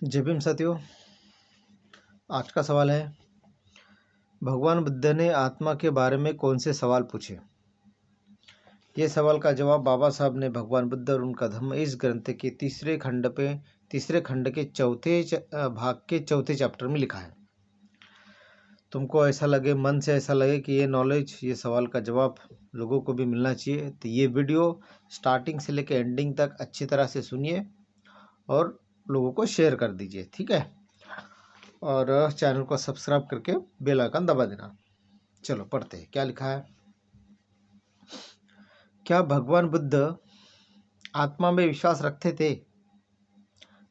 जय भीम साथियों। आज का सवाल है, भगवान बुद्ध ने आत्मा के बारे में कौन से सवाल पूछे। ये सवाल का जवाब बाबा साहब ने भगवान बुद्ध और उनका धम्म इस ग्रंथ के तीसरे खंड के चौथे भाग के चौथे चैप्टर में लिखा है। तुमको ऐसा लगे, मन से ऐसा लगे कि ये नॉलेज, ये सवाल का जवाब लोगों को भी मिलना चाहिए, तो ये वीडियो स्टार्टिंग से लेकर एंडिंग तक अच्छी तरह से सुनिए और लोगों को शेयर कर दीजिए, ठीक है। और चैनल को सब्सक्राइब करके बेल आइकन दबा देना। चलो पढ़ते हैं क्या लिखा है। क्या भगवान बुद्ध आत्मा में विश्वास रखते थे?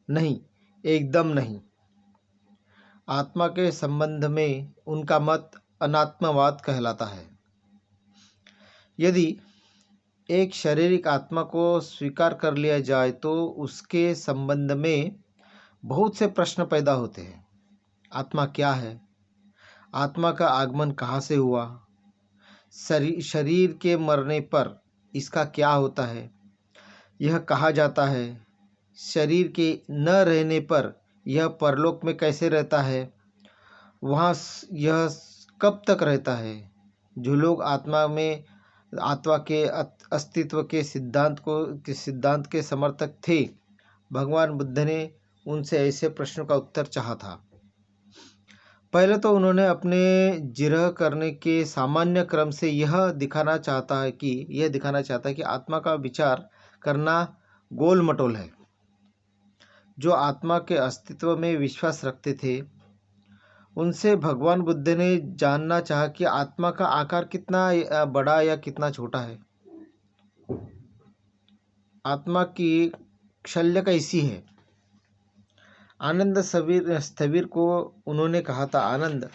नहीं, एकदम नहीं। आत्मा के संबंध में उनका मत अनात्मवाद कहलाता है। यदि एक शारीरिक आत्मा को स्वीकार कर लिया जाए तो उसके संबंध में बहुत से प्रश्न पैदा होते हैं। आत्मा क्या है? आत्मा का आगमन कहाँ से हुआ? शरीर के मरने पर इसका क्या होता है? यह कहा जाता है शरीर के न रहने पर यह परलोक में कैसे रहता है? वहाँ यह कब तक रहता है? जो लोग आत्मा के अस्तित्व के सिद्धांत के समर्थक थे, भगवान बुद्ध ने उनसे ऐसे प्रश्नों का उत्तर चाहा था। पहले तो उन्होंने अपने जिरह करने के सामान्य क्रम से यह दिखाना चाहता है कि आत्मा का विचार करना गोल मटोल है। जो आत्मा के अस्तित्व में विश्वास रखते थे, उनसे भगवान बुद्ध ने जानना चाहा कि आत्मा का आकार कितना बड़ा या कितना छोटा है। आत्मा की शल्य कैसी है? आनंद स्थविर को उन्होंने कहा था, आनंद,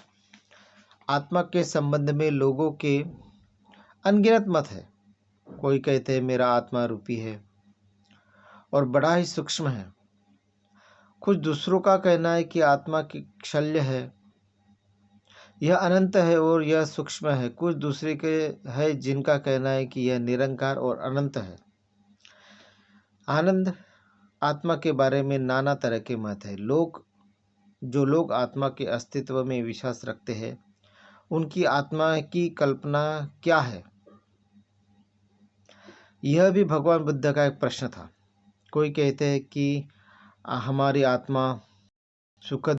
आत्मा के संबंध में लोगों के अनगिनत मत है। कोई कहते हैं मेरा आत्मा रूपी है और बड़ा ही सूक्ष्म है। कुछ दूसरों का कहना है कि आत्मा की शल्य है, यह अनंत है और यह सूक्ष्म है। कुछ दूसरे के है जिनका कहना है कि यह निरंकार और अनंत है। आनंद आत्मा के बारे में नाना तरह के मत है। जो लोग आत्मा के अस्तित्व में विश्वास रखते हैं, उनकी आत्मा की कल्पना क्या है? यह भी भगवान बुद्ध का एक प्रश्न था। कोई कहते हैं कि हमारी आत्मा सुखद,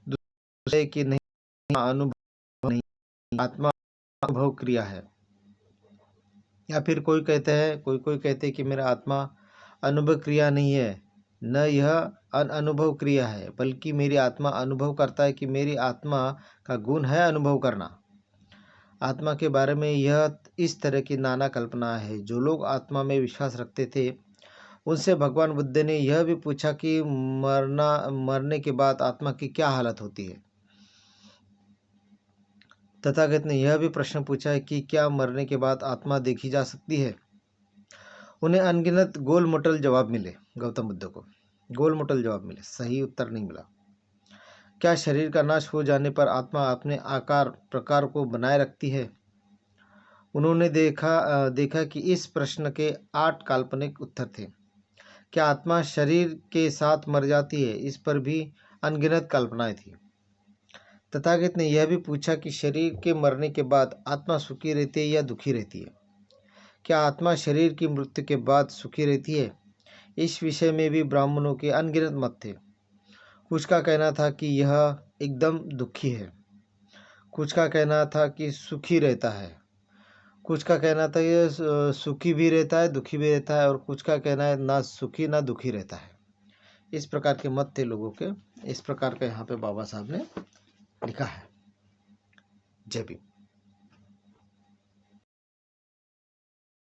दूसरे की नहीं, अनुभव नहीं, आत्मा अनुभव क्रिया है। या फिर कोई कहते हैं कि मेरा आत्मा अनुभव क्रिया नहीं है, न यह अनुभव क्रिया है, बल्कि मेरी आत्मा अनुभव करता है कि मेरी आत्मा का गुण है अनुभव करना। आत्मा के बारे में यह इस तरह की नाना कल्पना है। जो लोग आत्मा में विश्वास रखते थे, उनसे भगवान बुद्ध ने यह भी पूछा कि मरने के बाद आत्मा की क्या हालत होती है। तथागत ने यह भी प्रश्न पूछा है कि क्या मरने के बाद आत्मा देखी जा सकती है। उन्हें अनगिनत गोल मटोल जवाब मिले। गौतम बुद्ध को गोल मटोल जवाब मिले, सही उत्तर नहीं मिला। क्या शरीर का नाश हो जाने पर आत्मा अपने आकार प्रकार को बनाए रखती है? उन्होंने देखा कि इस प्रश्न के 8 काल्पनिक उत्तर थे। क्या आत्मा शरीर के साथ मर जाती है? इस पर भी अनगिनत कल्पनाएं थी। तथागत ने यह भी पूछा कि शरीर के मरने के बाद आत्मा सुखी रहती है या दुखी रहती है? क्या आत्मा शरीर की मृत्यु के बाद सुखी रहती है? इस विषय में भी ब्राह्मणों के अनगिनत मत थे। कुछ का कहना था कि यह एकदम दुखी है, कुछ का कहना था कि सुखी रहता है, कुछ का कहना था यह सुखी भी रहता है, दुखी भी रहता है, और कुछ का कहना है ना सुखी ना दुखी रहता है। इस प्रकार के मत थे लोगों के। इस प्रकार का यहाँ पे बाबा साहब ने लिखा है। जय भीम।